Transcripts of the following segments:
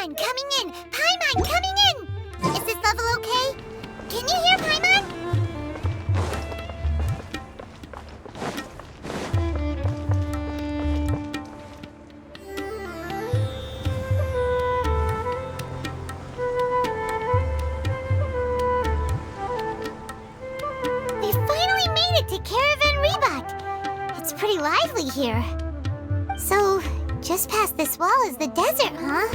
Paimon coming in! Paimon coming in! Is this level okay? Can you hear Paimon? We finally made it to Caravan Rebot. It's pretty lively here. So, just past this wall is the desert, huh?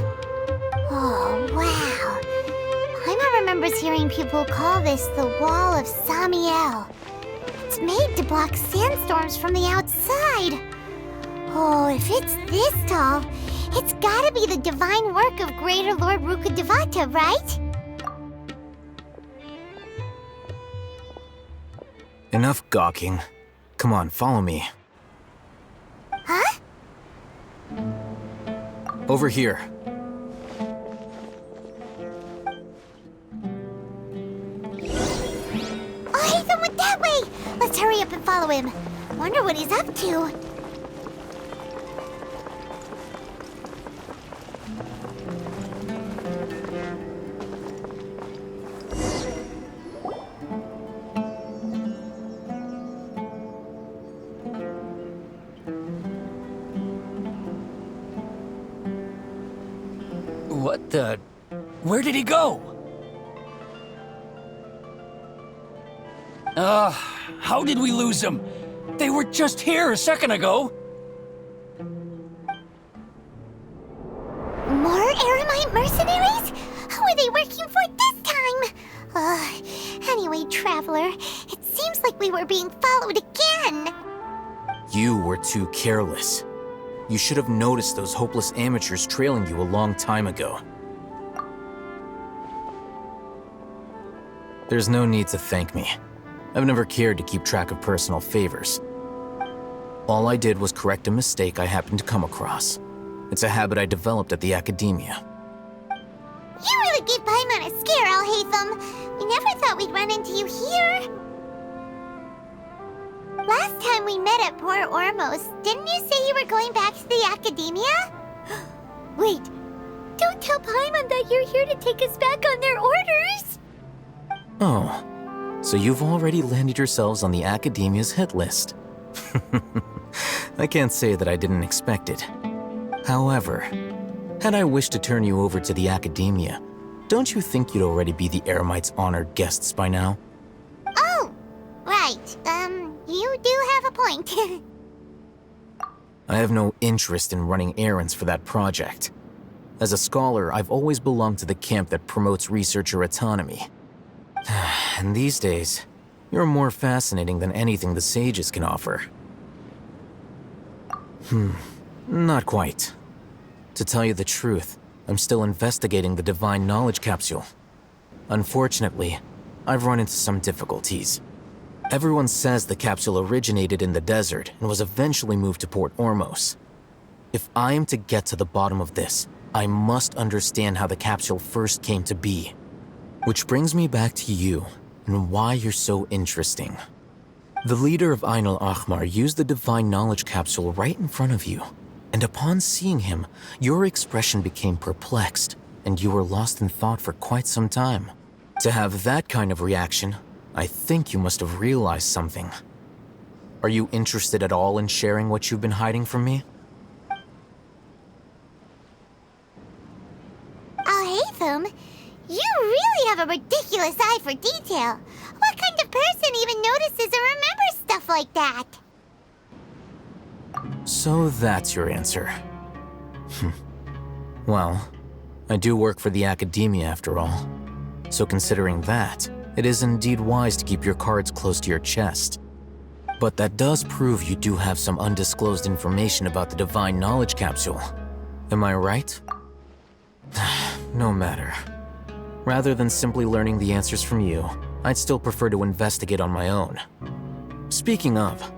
Oh, wow. Paimon remembers hearing people call this the Wall of Samiel. It's made to block sandstorms from the outside. Oh, if it's this tall, it's gotta be the divine work of Greater Lord Rukkhadevata, right? Enough gawking. Come on, follow me. Huh? Over here. Oh, Haytham went that way! Let's hurry up and follow him. Wonder what he's up to. What the... Where did he go? How did we lose him? They were just here a second ago. More Eremite mercenaries? Who are they working for this time? Anyway, Traveler, it seems like we were being followed again. You were too careless. You should have noticed those hopeless amateurs trailing you a long time ago. There's no need to thank me. I've never cared to keep track of personal favors. All I did was correct a mistake I happened to come across. It's a habit I developed at the academia. You really gave Paimon a scare, Al-Haytham. We never thought we'd run into you here. Last time we met at Port Ormos, didn't you say you were going back to the academia? Wait, don't tell Paimon that you're here to take us back on their orders! Oh, so you've already landed yourselves on the academia's hit list. I can't say that I didn't expect it. However, had I wished to turn you over to the academia, don't you think you'd already be the Eremites' honored guests by now? Oh, right. You do have a point. I have no interest in running errands for that project. As a scholar, I've always belonged to the camp that promotes researcher autonomy. And these days, you're more fascinating than anything the sages can offer. Not quite. To tell you the truth, I'm still investigating the Divine Knowledge Capsule. Unfortunately, I've run into some difficulties. Everyone says the capsule originated in the desert and was eventually moved to Port Ormos. If I am to get to the bottom of this, I must understand how the capsule first came to be. Which brings me back to you and why you're so interesting. The leader of Ain al-Ahmar used the Divine Knowledge Capsule right in front of you, and upon seeing him, your expression became perplexed, and you were lost in thought for quite some time. To have that kind of reaction, I think you must have realized something. Are you interested at all in sharing what you've been hiding from me? Al-Haytham, you really have a ridiculous eye for detail. What kind of person even notices or remembers stuff like that? So that's your answer. Well, I do work for the academia after all. So considering that, it is indeed wise to keep your cards close to your chest. But that does prove you do have some undisclosed information about the Divine Knowledge Capsule. Am I right? No matter. Rather than simply learning the answers from you, I'd still prefer to investigate on my own. Speaking of,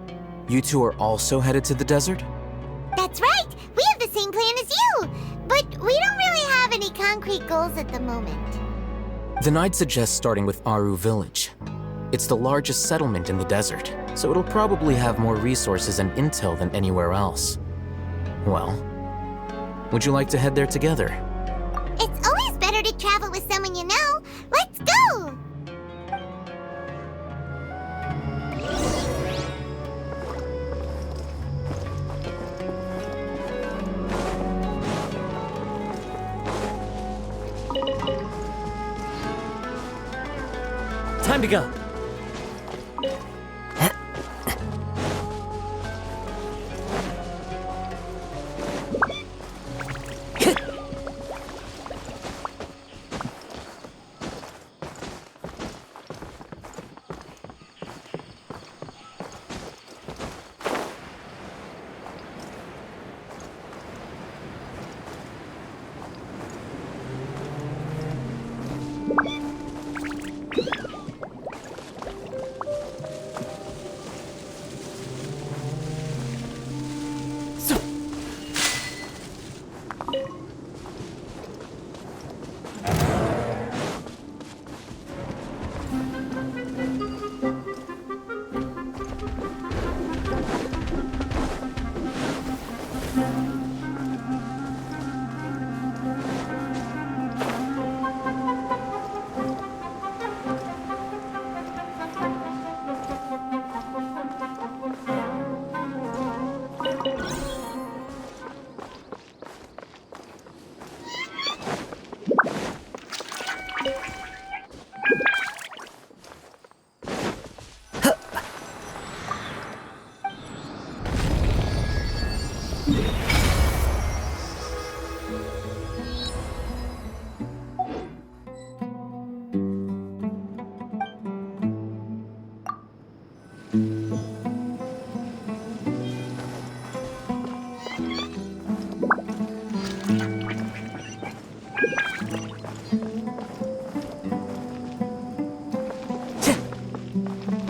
you two are also headed to the desert? That's right! We have the same plan as you! But we don't really have any concrete goals at the moment. Then I'd suggest starting with Aru Village. It's the largest settlement in the desert, so it'll probably have more resources and intel than anywhere else. Well, would you like to head there together? It travel with someone you know. Let's go! Time to go.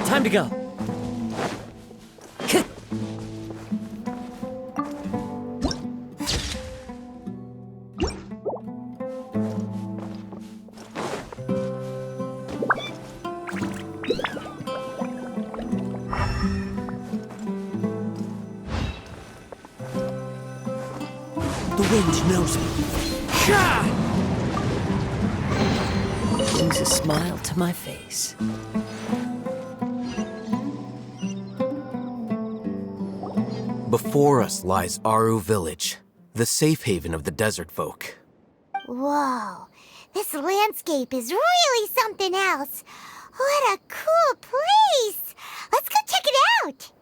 Time to go. The wind knows me. Brings a smile to my face. Before us lies Aru Village, the safe haven of the desert folk. Whoa, this landscape is really something else. What a cool place! Let's go check it out!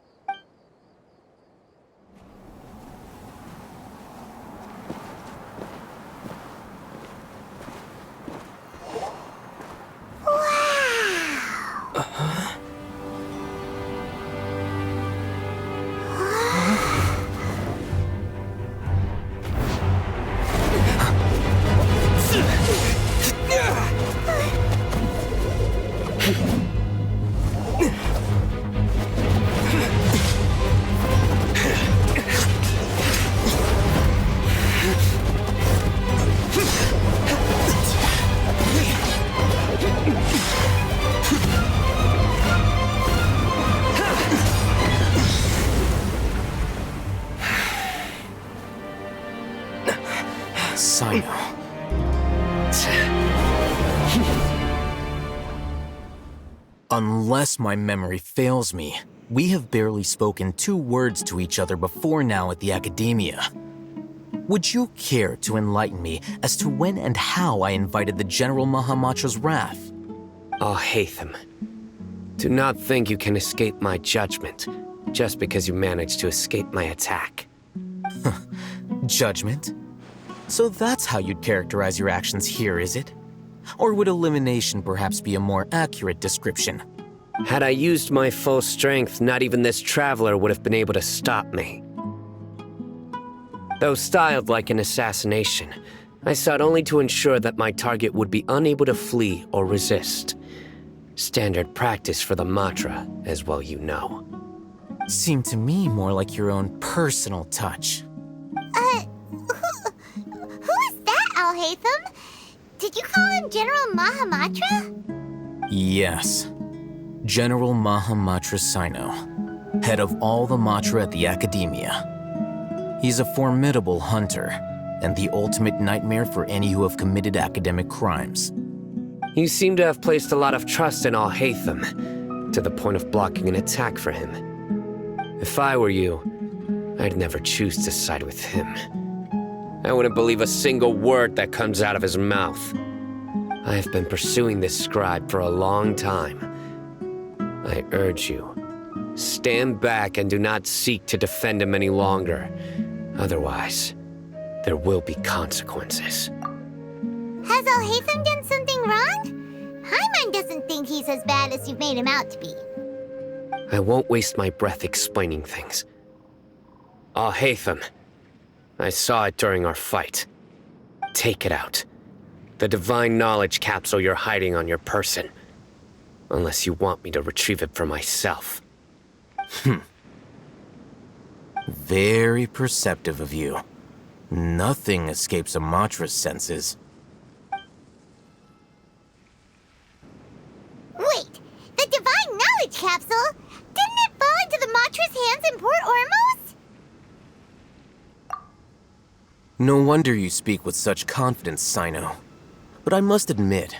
Sino. Unless my memory fails me, we have barely spoken 2 words to each other before now at the Academia. Would you care to enlighten me as to when and how I invited the General Mahamatra's wrath? Oh, Hatham. Do not think you can escape my judgment just because you managed to escape my attack. Judgment? So that's how you'd characterize your actions here, is it? Or would elimination perhaps be a more accurate description? Had I used my full strength, not even this traveler would have been able to stop me. Though styled like an assassination, I sought only to ensure that my target would be unable to flee or resist. Standard practice for the Matra, as well you know. Seemed to me more like your own personal touch. Who is that, Al-Haytham? Did you call him General Mahamatra? Yes. General Mahamatra Sino, head of all the Matra at the Academia. He's a formidable hunter, and the ultimate nightmare for any who have committed academic crimes. You seem to have placed a lot of trust in Alhaitham, to the point of blocking an attack for him. If I were you, I'd never choose to side with him. I wouldn't believe a single word that comes out of his mouth. I have been pursuing this scribe for a long time. I urge you, stand back and do not seek to defend him any longer. Otherwise, there will be consequences. Has Alhaitham done something wrong? Paimon doesn't think he's as bad as you've made him out to be. I won't waste my breath explaining things. Alhaitham, I saw it during our fight. Take it out. The divine knowledge capsule you're hiding on your person. Unless you want me to retrieve it for myself. Very perceptive of you. Nothing escapes a Matra's senses. Wait, the divine knowledge capsule? Didn't it fall into the Matra's hands in Port Ormos? No wonder you speak with such confidence, Sino. But I must admit,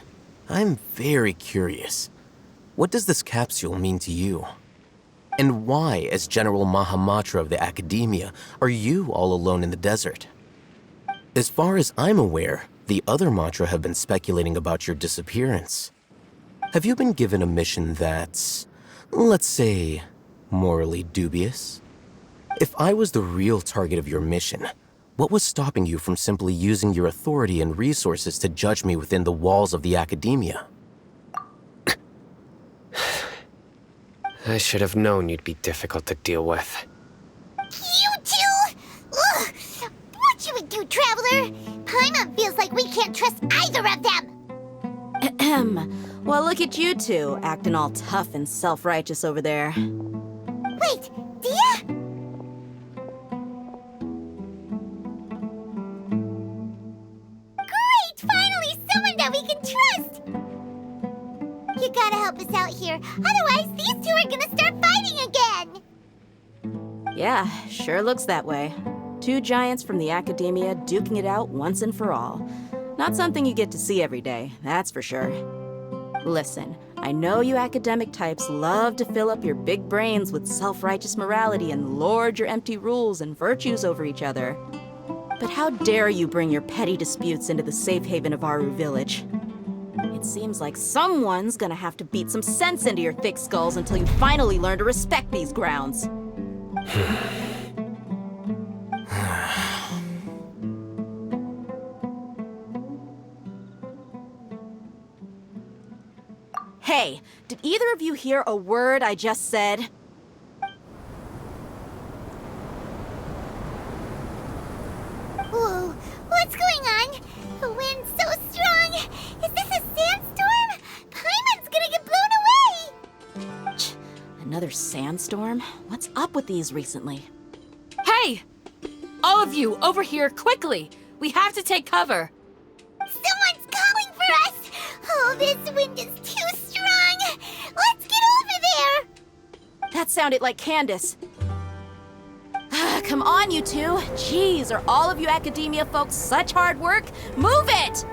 I'm very curious. What does this capsule mean to you? And why, as General Mahamatra of the Academia, are you all alone in the desert? As far as I'm aware, the other Matra have been speculating about your disappearance. Have you been given a mission that's, let's say, morally dubious? If I was the real target of your mission, what was stopping you from simply using your authority and resources to judge me within the walls of the Academia? I should have known you'd be difficult to deal with. You two? Ugh! What should we do, Traveler? Paimon feels like we can't trust either of them. Well, look at you two, acting all tough and self-righteous over there. Wait, Dia? Great! Finally, someone that we can trust! You gotta help us out here, otherwise these two are gonna start fighting again! Yeah, sure looks that way. Two giants from the Academia duking it out once and for all. Not something you get to see every day, that's for sure. Listen, I know you academic types love to fill up your big brains with self-righteous morality and lord your empty rules and virtues over each other. But how dare you bring your petty disputes into the safe haven of Aru Village? It seems like someone's gonna have to beat some sense into your thick skulls until you finally learn to respect these grounds. Hey, did either of you hear a word I just said? Whoa, what's going on? The wind's so strong! Is this a sandstorm? Paimon's gonna get blown away! Another sandstorm? What's up with these recently? Hey! All of you, over here, quickly! We have to take cover! Someone's calling for us! Oh, this wind is too strong! Let's get over there! That sounded like Candace. Come on, you two. Jeez, are all of you Academia folks such hard work? Move it!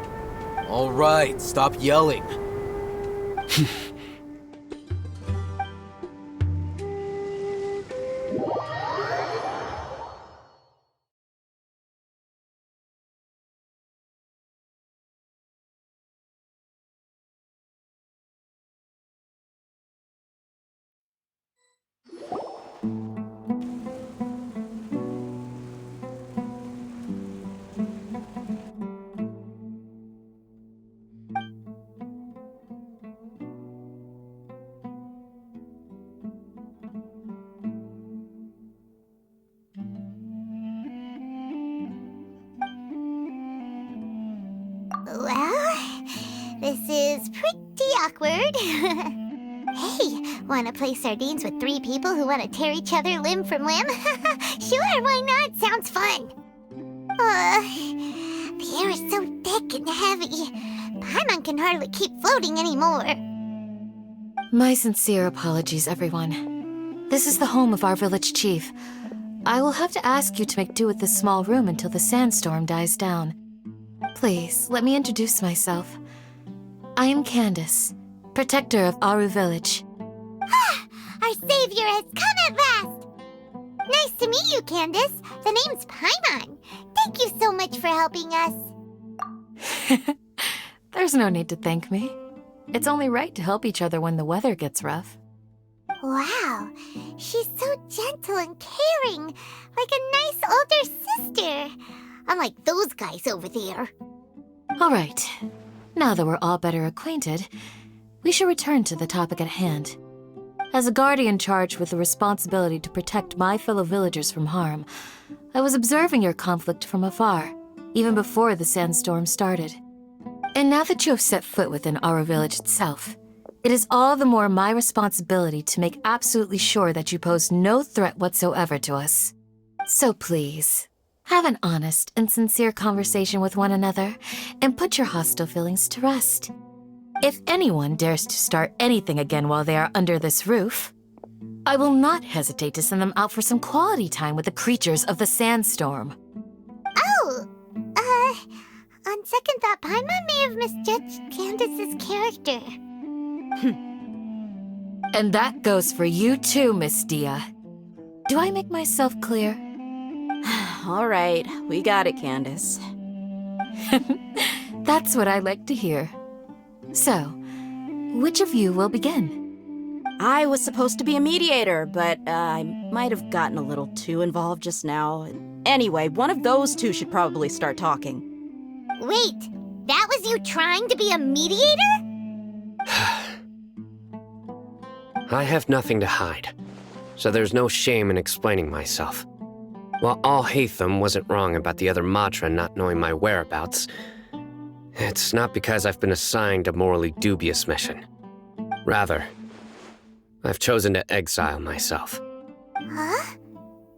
All right, stop yelling. Well, this is pretty awkward. Hey, wanna play sardines with three people who wanna tear each other limb from limb? Sure, why not? Sounds fun. The air is so thick and heavy. Paimon can hardly keep floating anymore. My sincere apologies, everyone. This is the home of our village chief. I will have to ask you to make do with this small room until the sandstorm dies down. Please, let me introduce myself. I am Candace, protector of Aru Village. Our savior has come at last! Nice to meet you, Candace. The name's Paimon. Thank you so much for helping us. There's no need to thank me. It's only right to help each other when the weather gets rough. Wow, she's so gentle and caring, like a nice older sister. Unlike those guys over there. All right, now that we're all better acquainted, we should return to the topic at hand. As a guardian charged with the responsibility to protect my fellow villagers from harm, I was observing your conflict from afar, even before the sandstorm started. And now that you have set foot within our village itself, it is all the more my responsibility to make absolutely sure that you pose no threat whatsoever to us. So please, have an honest and sincere conversation with one another, and put your hostile feelings to rest. If anyone dares to start anything again while they are under this roof, I will not hesitate to send them out for some quality time with the creatures of the sandstorm. Oh, on second thought, Paimon may have misjudged Candace's character. And that goes for you too, Miss Dia. Do I make myself clear? All right, we got it, Candace. That's what I like to hear. So, which of you will begin? I was supposed to be a mediator, but I might have gotten a little too involved just now. Anyway, one of those two should probably start talking. Wait, that was you trying to be a mediator? I have nothing to hide, so there's no shame in explaining myself. While Alhaitham wasn't wrong about the other Matra not knowing my whereabouts, it's not because I've been assigned a morally dubious mission. Rather, I've chosen to exile myself. Huh?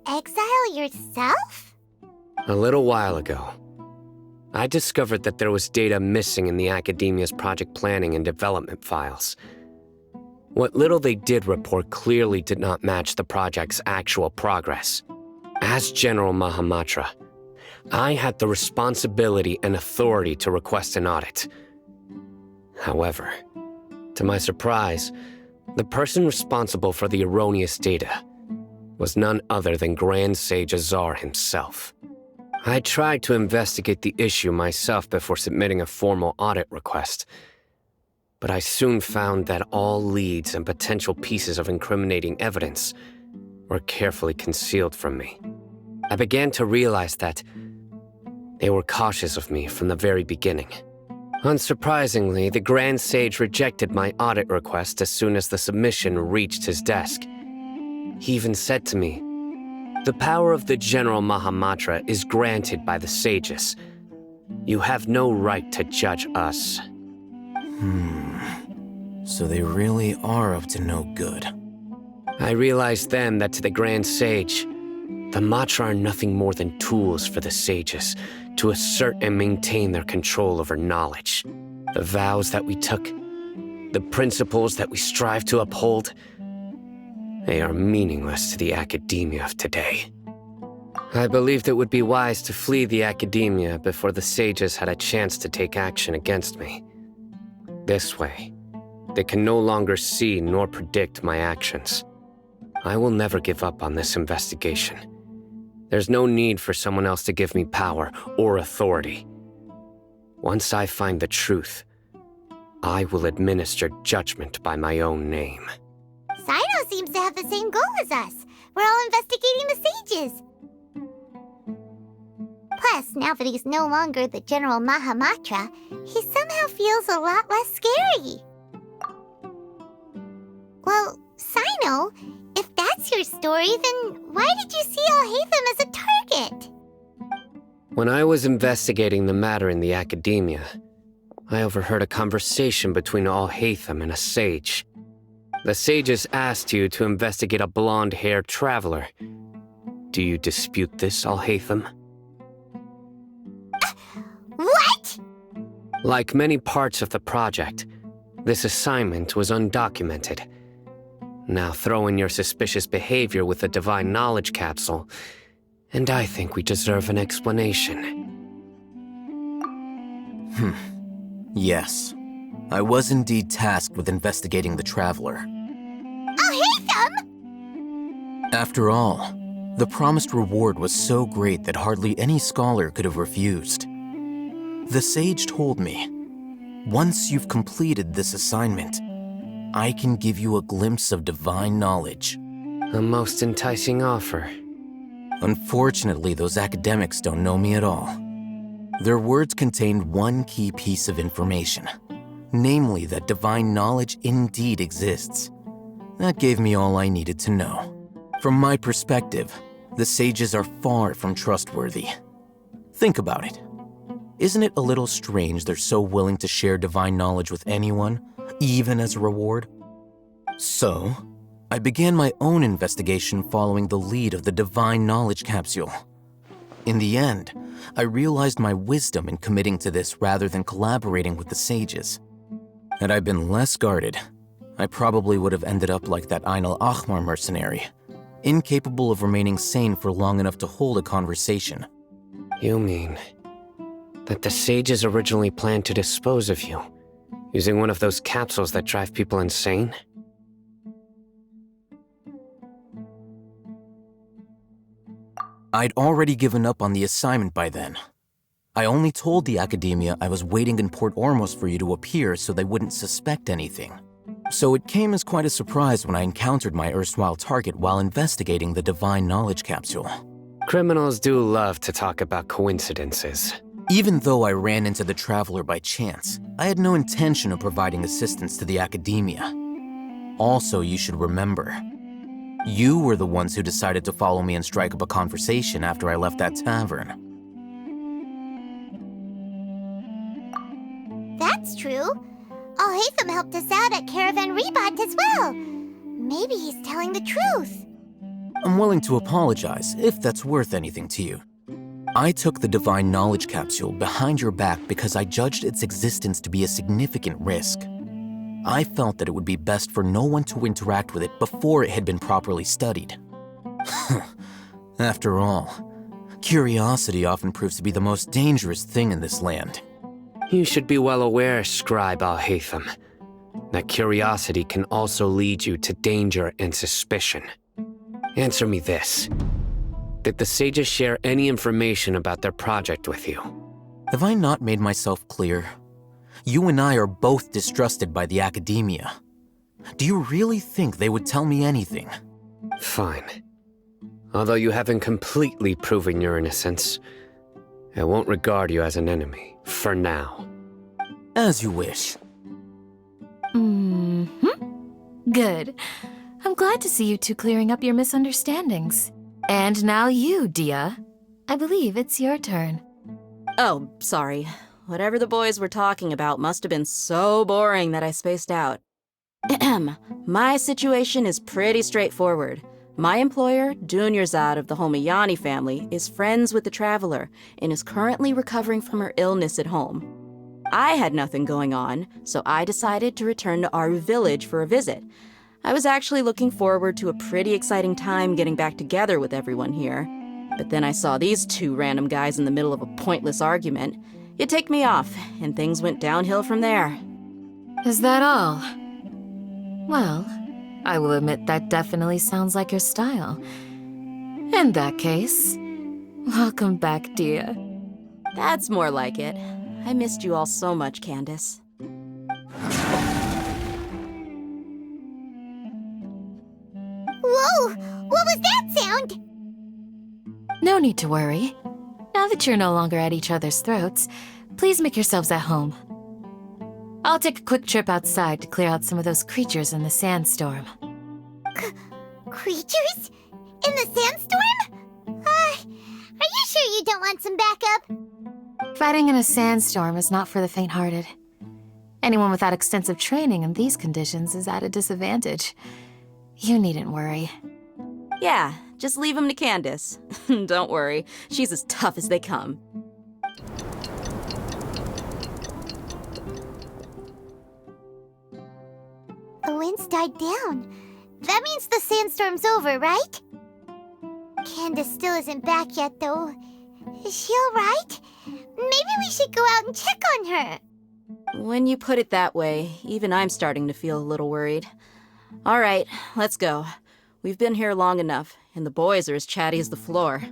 Exile yourself? A little while ago, I discovered that there was data missing in the Academia's project planning and development files. What little they did report clearly did not match the project's actual progress. As General Mahamatra, I had the responsibility and authority to request an audit. However, to my surprise, the person responsible for the erroneous data was none other than Grand Sage Azar himself. I tried to investigate the issue myself before submitting a formal audit request, but I soon found that all leads and potential pieces of incriminating evidence were carefully concealed from me. I began to realize that they were cautious of me from the very beginning. Unsurprisingly, the Grand Sage rejected my audit request as soon as the submission reached his desk. He even said to me, "The power of the General Mahamatra is granted by the sages. You have no right to judge us." So they really are up to no good. I realized then that to the Grand Sage, the Matra are nothing more than tools for the sages to assert and maintain their control over knowledge. The vows that we took, the principles that we strive to uphold, they are meaningless to the academia of today. I believed it would be wise to flee the academia before the sages had a chance to take action against me. This way, they can no longer see nor predict my actions. I will never give up on this investigation. There's no need for someone else to give me power or authority. Once I find the truth, I will administer judgment by my own name. Sino seems to have the same goal as us. We're all investigating the sages. Plus, now that he's no longer the General Mahamatra, he somehow feels a lot less scary. Well, Sino, if that's your story, then why did you see Alhaitham as a target? When I was investigating the matter in the academia, I overheard a conversation between Alhaitham and a sage. The sages asked you to investigate a blonde-haired traveler. Do you dispute this, Alhaitham? What? Like many parts of the project, this assignment was undocumented. Now throw in your suspicious behavior with the Divine Knowledge Capsule, and I think we deserve an explanation. Yes. I was indeed tasked with investigating the Traveler. Oh, Hatham! After all, the promised reward was so great that hardly any scholar could have refused. The sage told me, once you've completed this assignment, I can give you a glimpse of divine knowledge. A most enticing offer. Unfortunately, those academics don't know me at all. Their words contained one key piece of information, namely that divine knowledge indeed exists. That gave me all I needed to know. From my perspective, the sages are far from trustworthy. Think about it. Isn't it a little strange they're so willing to share divine knowledge with anyone, even as a reward? So, I began my own investigation following the lead of the Divine Knowledge Capsule. In the end, I realized my wisdom in committing to this rather than collaborating with the sages. Had I been less guarded, I probably would have ended up like that Ain al-Ahmar mercenary, incapable of remaining sane for long enough to hold a conversation. You mean that the sages originally planned to dispose of you, using one of those capsules that drive people insane? I'd already given up on the assignment by then. I only told the Academia I was waiting in Port Ormos for you to appear so they wouldn't suspect anything. So it came as quite a surprise when I encountered my erstwhile target while investigating the Divine Knowledge Capsule. Criminals do love to talk about coincidences. Even though I ran into the Traveler by chance, I had no intention of providing assistance to the Academia. Also, you should remember, you were the ones who decided to follow me and strike up a conversation after I left that tavern. That's true. Al-Haytham helped us out at Caravan Rebat as well. Maybe he's telling the truth. I'm willing to apologize if that's worth anything to you. I took the Divine Knowledge Capsule behind your back because I judged its existence to be a significant risk. I felt that it would be best for no one to interact with it before it had been properly studied. After all, curiosity often proves to be the most dangerous thing in this land. You should be well aware, Scribe Al-Haytham, that curiosity can also lead you to danger and suspicion. Answer me this. Did the sages share any information about their project with you? Have I not made myself clear? You and I are both distrusted by the Academia. Do you really think they would tell me anything? Fine. Although you haven't completely proven your innocence, I won't regard you as an enemy, for now. As you wish. Good. I'm glad to see you two clearing up your misunderstandings. And now you, Dia. I believe it's your turn. Oh, sorry. Whatever the boys were talking about must have been so boring that I spaced out. My situation is pretty straightforward. My employer, Dunyarzad of the Homayani family, is friends with the Traveler and is currently recovering from her illness at home. I had nothing going on, so I decided to return to Aru village for a visit. I was actually looking forward to a pretty exciting time getting back together with everyone here. But then I saw these two random guys in the middle of a pointless argument. It ticked me off, and things went downhill from there. Is that all? Well, I will admit that definitely sounds like your style. In that case, welcome back, Dia. That's more like it. I missed you all so much, Candace. Whoa! What was that sound? No need to worry. Now that you're no longer at each other's throats, please make yourselves at home. I'll take a quick trip outside to clear out some of those creatures in the sandstorm. Creatures? In the sandstorm? Are you sure you don't want some backup? Fighting in a sandstorm is not for the faint-hearted. Anyone without extensive training in these conditions is at a disadvantage. You needn't worry. Yeah, just leave them to Candace. Don't worry, she's as tough as they come. The winds died down. That means the sandstorm's over, right? Candace still isn't back yet, though. Is she alright? Maybe we should go out and check on her. When you put it that way, even I'm starting to feel a little worried. All right, let's go. We've been here long enough, and the boys are as chatty as the floor.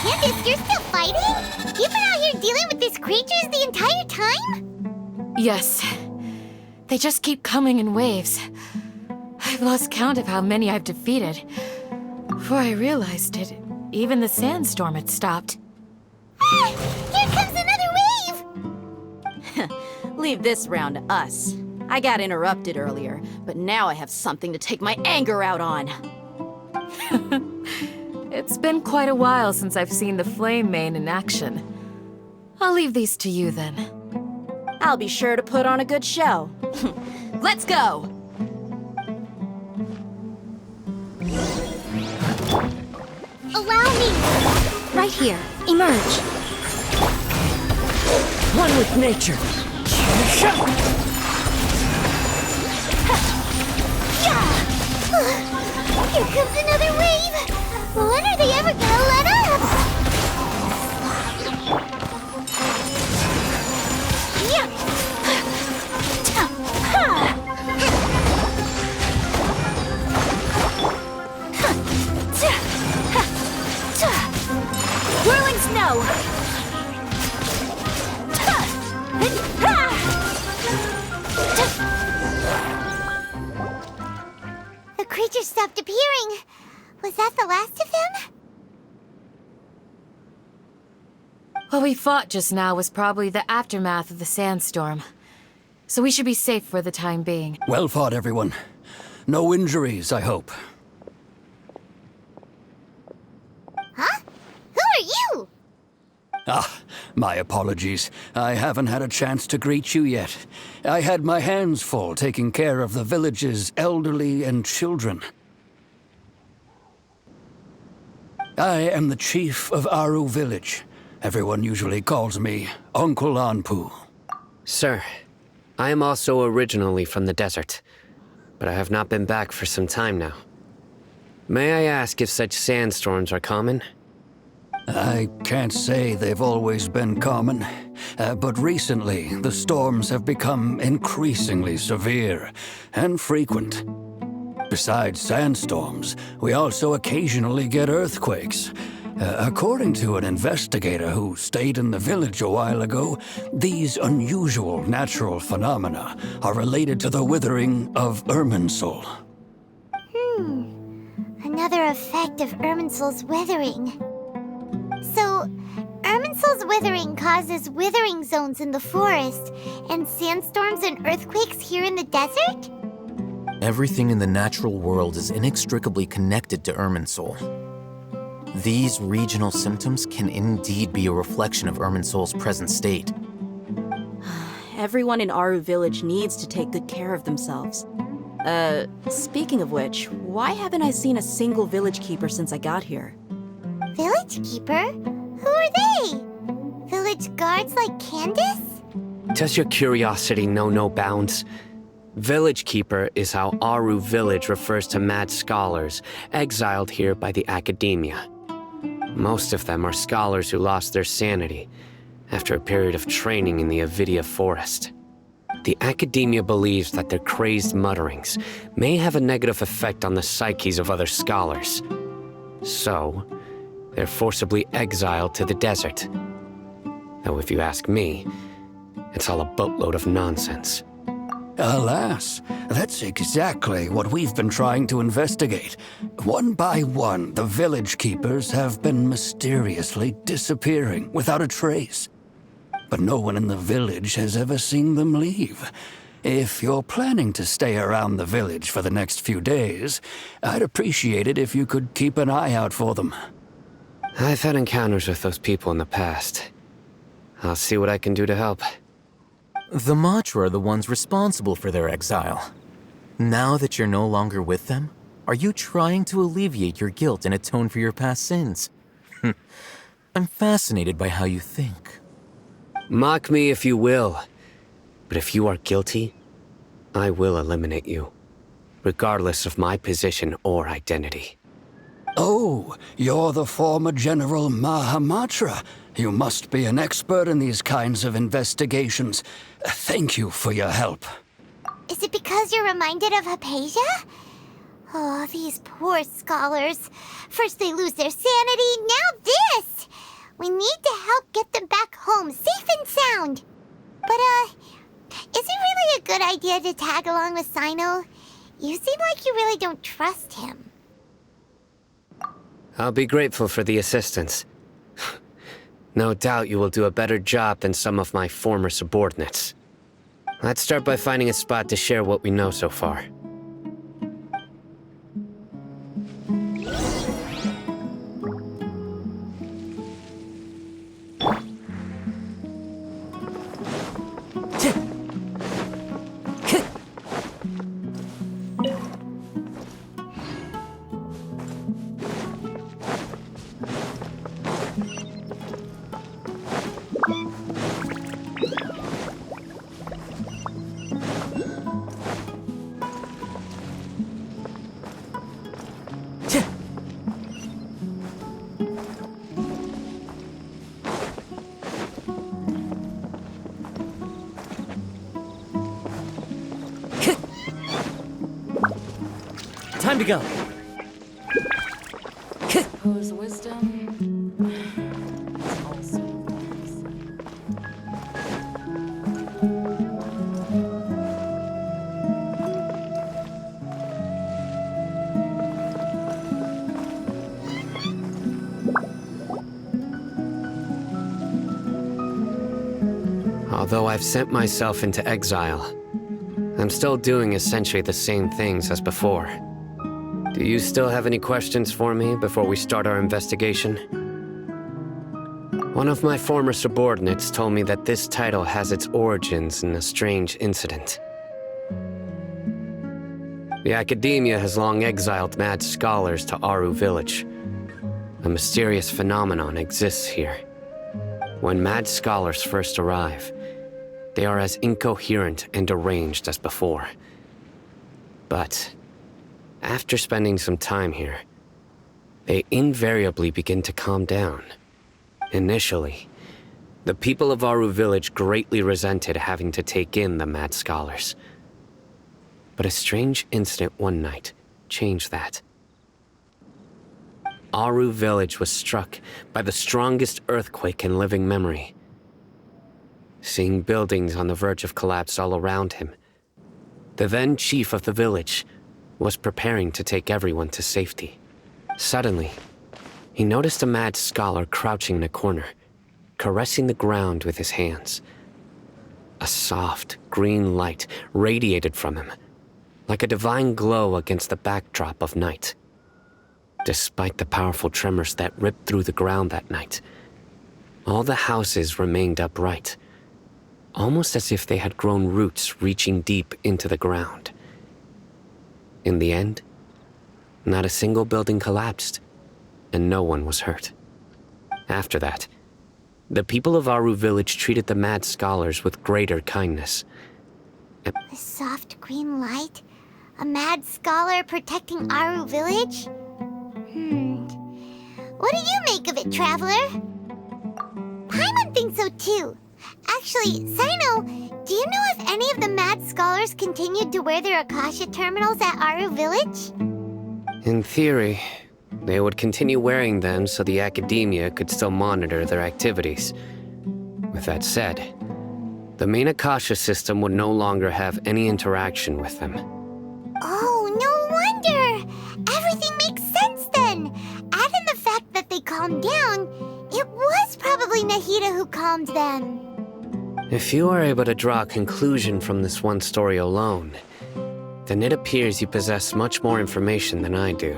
Candace, you're still fighting? You've been out here dealing with these creatures the entire time? Yes. They just keep coming in waves. I've lost count of how many I've defeated. Before I realized it, even the sandstorm had stopped. Ah! Here comes another wave! Leave this round to us. I got interrupted earlier, but now I have something to take my anger out on. It's been quite a while since I've seen the Flame Mane in action. I'll leave these to you then. I'll be sure to put on a good show. Let's go! Allow me! Right here. Emerge. One with nature. Here comes another wave! When are they ever gonna let up? Whirling snow! The creatures stopped appearing. Was that the last of them? What we fought just now was probably the aftermath of the sandstorm. So we should be safe for the time being. Well fought, everyone. No injuries, I hope. Huh? Who are you? Ah, my apologies. I haven't had a chance to greet you yet. I had my hands full taking care of the village's elderly and children. I am the chief of Aru village. Everyone usually calls me Uncle Anpu. Sir, I am also originally from the desert, but I have not been back for some time now. May I ask if such sandstorms are common? I can't say they've always been common, but recently the storms have become increasingly severe and frequent. Besides sandstorms, we also occasionally get earthquakes. According to an investigator who stayed in the village a while ago, these unusual natural phenomena are related to the withering of Irminsul. Another effect of Irminsul's withering. So, Irminsul's withering causes withering zones in the forest, and sandstorms and earthquakes here in the desert? Everything in the natural world is inextricably connected to Irminsul. These regional symptoms can indeed be a reflection of Irminsul's present state. Everyone in Aru village needs to take good care of themselves. Speaking of which, why haven't I seen a single village keeper since I got here? Village keeper? Who are they? Village guards like Candace? Does your curiosity know no bounds? Village Keeper is how Aru village refers to mad scholars exiled here by the academia. Most of them are scholars who lost their sanity after a period of training in the Avidia forest. The academia believes that their crazed mutterings may have a negative effect on the psyches of other scholars. So, they're forcibly exiled to the desert. Though if you ask me, it's all a boatload of nonsense. Alas, that's exactly what we've been trying to investigate. One by one, the village keepers have been mysteriously disappearing without a trace. But no one in the village has ever seen them leave. If you're planning to stay around the village for the next few days, I'd appreciate it if you could keep an eye out for them. I've had encounters with those people in the past. I'll see what I can do to help. The Matra are the ones responsible for their exile. Now that you're no longer with them, are you trying to alleviate your guilt and atone for your past sins? I'm fascinated by how you think. Mock me if you will, but if you are guilty, I will eliminate you, regardless of my position or identity. Oh, you're the former General Mahamatra. You must be an expert in these kinds of investigations. Thank you for your help. Is it because you're reminded of Hypatia? Oh, these poor scholars. First they lose their sanity, now this! We need to help get them back home, safe and sound. But, is it really a good idea to tag along with Sino? You seem like you really don't trust him. I'll be grateful for the assistance. No doubt you will do a better job than some of my former subordinates. Let's start by finding a spot to share what we know so far. Time to go. Whose wisdom is also Although I've sent myself into exile, I'm still doing essentially the same things as before. Do you still have any questions for me before we start our investigation? One of my former subordinates told me that this title has its origins in a strange incident. The Academia has long exiled mad scholars to Aru Village. A mysterious phenomenon exists here. When mad scholars first arrive, they are as incoherent and deranged as before. But after spending some time here, they invariably begin to calm down. Initially, the people of Aru Village greatly resented having to take in the mad scholars. But a strange incident one night changed that. Aru Village was struck by the strongest earthquake in living memory. Seeing buildings on the verge of collapse all around him, the then chief of the village was preparing to take everyone to safety. Suddenly, he noticed a mad scholar crouching in a corner, caressing the ground with his hands. A soft, green light radiated from him, like a divine glow against the backdrop of night. Despite the powerful tremors that ripped through the ground that night, all the houses remained upright, almost as if they had grown roots reaching deep into the ground. In the end, not a single building collapsed, and no one was hurt. After that, the people of Aru Village treated the mad scholars with greater kindness. The soft green light? A mad scholar protecting Aru Village? What do you make of it, Traveler? Paimon thinks so too. Actually, Sino, do you know if any of the mad scholars continued to wear their Akasha terminals at Aru Village? In theory, they would continue wearing them so the Academia could still monitor their activities. With that said, The main Akasha system would no longer have any interaction with them. Oh, no wonder! Everything makes sense then! Add in the fact that they calmed down, it was probably Nahida who calmed them. If you are able to draw a conclusion from this one story alone, then it appears you possess much more information than I do.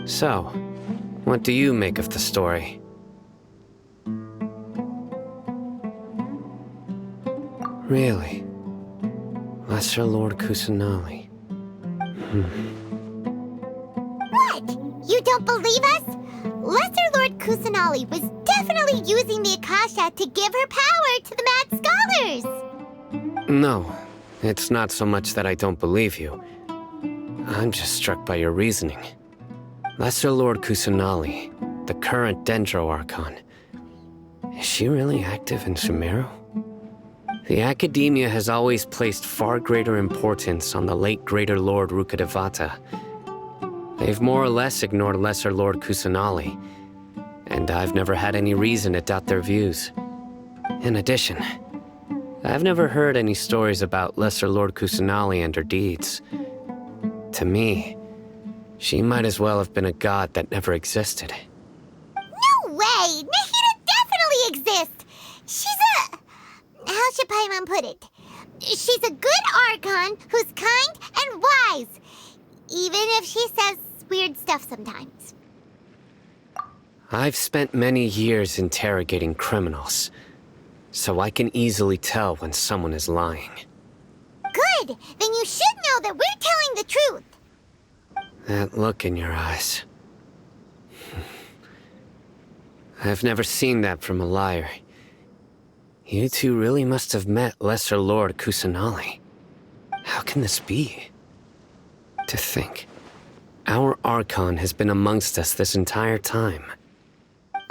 So, what do you make of the story? Really? Lesser Lord Kusanali. What? You don't believe us? Lesser Lord Kusanali was definitely using the Akasha to give her power to the Mad Scholars! No, it's not so much that I don't believe you. I'm just struck by your reasoning. Lesser Lord Kusanali, the current Dendro Archon. Is she really active in Sumeru? The Academia has always placed far greater importance on the late Greater Lord Rukkhadevata. They've more or less ignored Lesser Lord Kusanali, and I've never had any reason to doubt their views. In addition, I've never heard any stories about Lesser Lord Kusanali and her deeds. To me, she might as well have been a god that never existed. No way! Nahida definitely exists! She's a... How should Paimon put it? She's a good Archon who's kind and wise, even if she says weird stuff sometimes. I've spent many years interrogating criminals, so I can easily tell when someone is lying. Good! Then you should know that we're telling the truth! That look in your eyes. I've never seen that from a liar. You two really must have met Lesser Lord Kusanali. How can this be? To think, our Archon has been amongst us this entire time.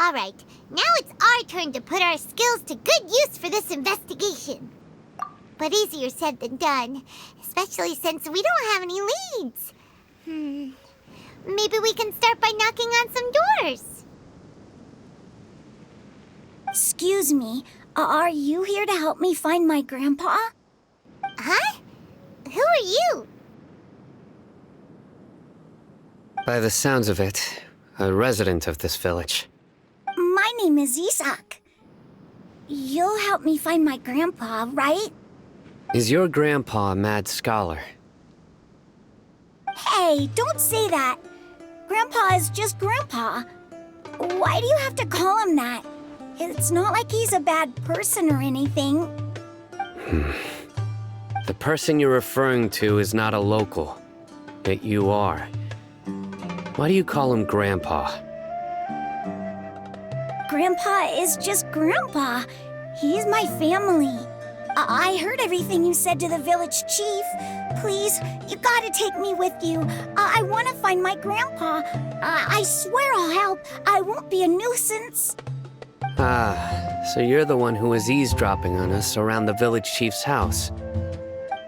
Alright, now it's our turn to put our skills to good use for this investigation. But easier said than done, especially since we don't have any leads. Maybe we can start by knocking on some doors. Excuse me, are you here to help me find my grandpa? Huh? Who are you? By the sounds of it, a resident of this village. My name is Isak. You'll help me find my grandpa, right? Is your grandpa a mad scholar? Hey, don't say that. Grandpa is just Grandpa. Why do you have to call him that? It's not like he's a bad person or anything. The person you're referring to is not a local, but you are. Why do you call him Grandpa? Grandpa is just Grandpa. He's my family. I heard everything you said to the village chief. Please, you gotta take me with you. I want to find my grandpa. I swear I'll help. I won't be a nuisance. Ah, so you're the one who was eavesdropping on us around the village chief's house.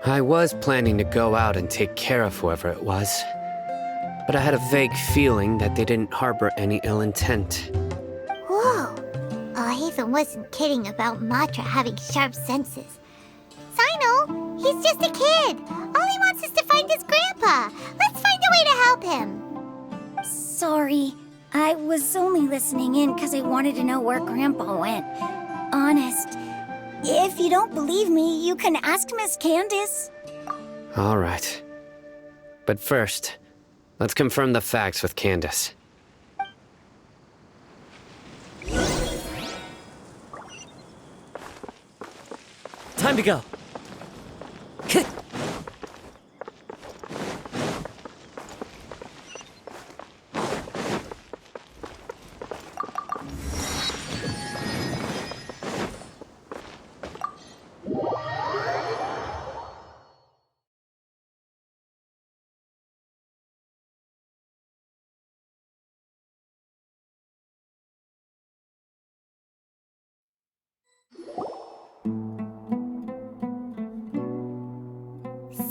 I was planning to go out and take care of whoever it was, but I had a vague feeling that they didn't harbor any ill intent. Whoa. Oh, Ethan wasn't kidding about Matra having sharp senses. Sino, he's just a kid. All he wants is to find his grandpa. Let's find a way to help him. Sorry. I was only listening in because I wanted to know where Grandpa went. Honest. If you don't believe me, you can ask Miss Candace. All right. But first, let's confirm the facts with Candace. Time to go.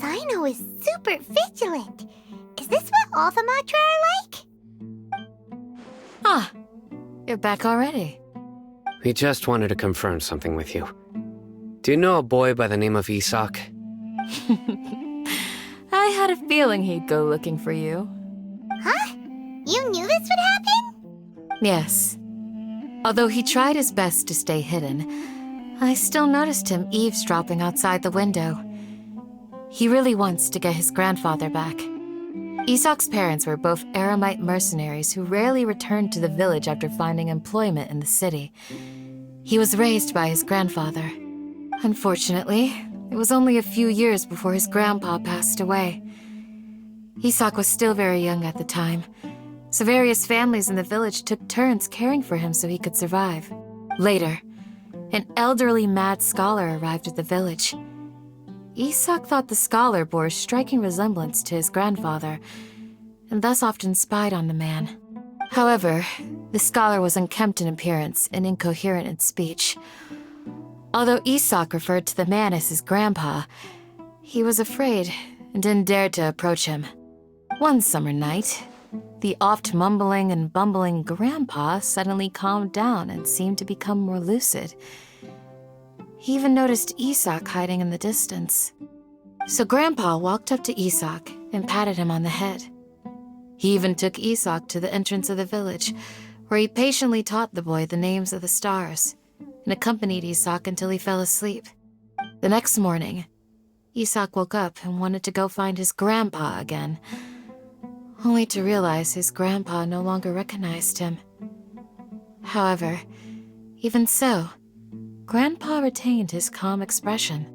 Sino is super vigilant. Is this what all the Matra are like? Ah, you're back already. We just wanted to confirm something with you. Do you know a boy by the name of Isak? I had a feeling he'd go looking for you. Huh? You knew this would happen? Yes. Although he tried his best to stay hidden, I still noticed him eavesdropping outside the window. He really wants to get his grandfather back. Isak's parents were both Aramite mercenaries who rarely returned to the village after finding employment in the city. He was raised by his grandfather. Unfortunately, it was only a few years before his grandpa passed away. Isak was still very young at the time, so various families in the village took turns caring for him so he could survive. Later, an elderly mad scholar arrived at the village. Isak thought the scholar bore a striking resemblance to his grandfather, and thus often spied on the man. However, the scholar was unkempt in appearance and incoherent in speech. Although Isak referred to the man as his grandpa, he was afraid and didn't dare to approach him. One summer night, the oft mumbling and bumbling grandpa suddenly calmed down and seemed to become more lucid. He even noticed Isak hiding in the distance. So Grandpa walked up to Isak and patted him on the head. He even took Isak to the entrance of the village, where he patiently taught the boy the names of the stars and accompanied Isak until he fell asleep. The next morning, Isak woke up and wanted to go find his grandpa again, only to realize his grandpa no longer recognized him. However, even so, Grandpa retained his calm expression.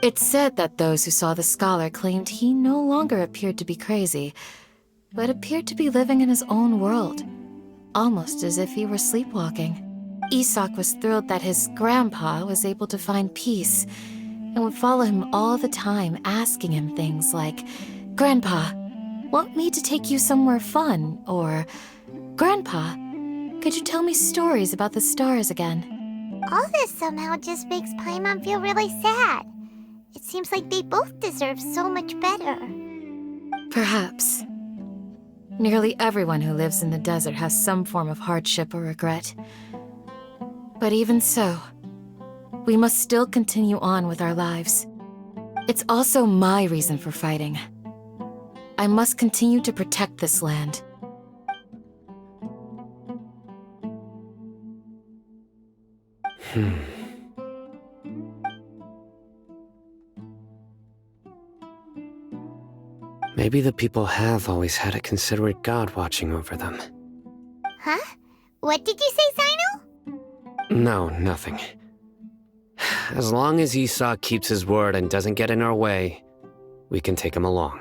It's said that those who saw the scholar claimed he no longer appeared to be crazy, but appeared to be living in his own world, almost as if he were sleepwalking. Isak was thrilled that his grandpa was able to find peace and would follow him all the time, asking him things like, "Grandpa, want me to take you somewhere fun?" Or, "Grandpa, could you tell me stories about the stars again?" All this somehow just makes Paimon feel really sad. It seems like they both deserve so much better. Perhaps. Nearly everyone who lives in the desert has some form of hardship or regret. But even so, we must still continue on with our lives. It's also my reason for fighting. I must continue to protect this land. Maybe the people have always had a considerate god watching over them. Huh? What did you say, Sino? No, nothing. As long as Isak keeps his word and doesn't get in our way, we can take him along.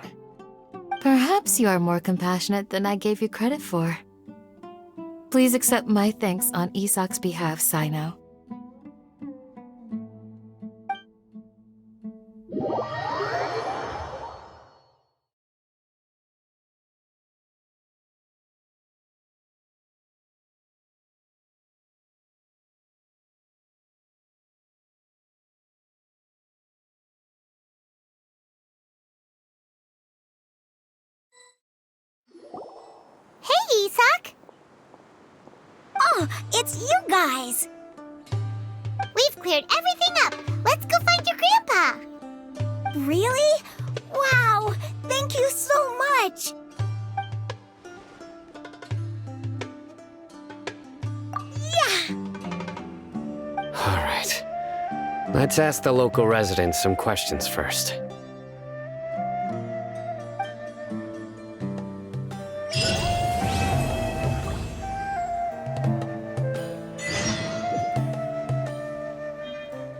Perhaps you are more compassionate than I gave you credit for. Please accept my thanks on Isak's behalf, Sino. Hey, Isak! Oh, it's you guys! We've cleared everything up. Let's go find your grandpa. Really? Wow! Thank you so much! Yeah! All right. Let's ask the local residents some questions first.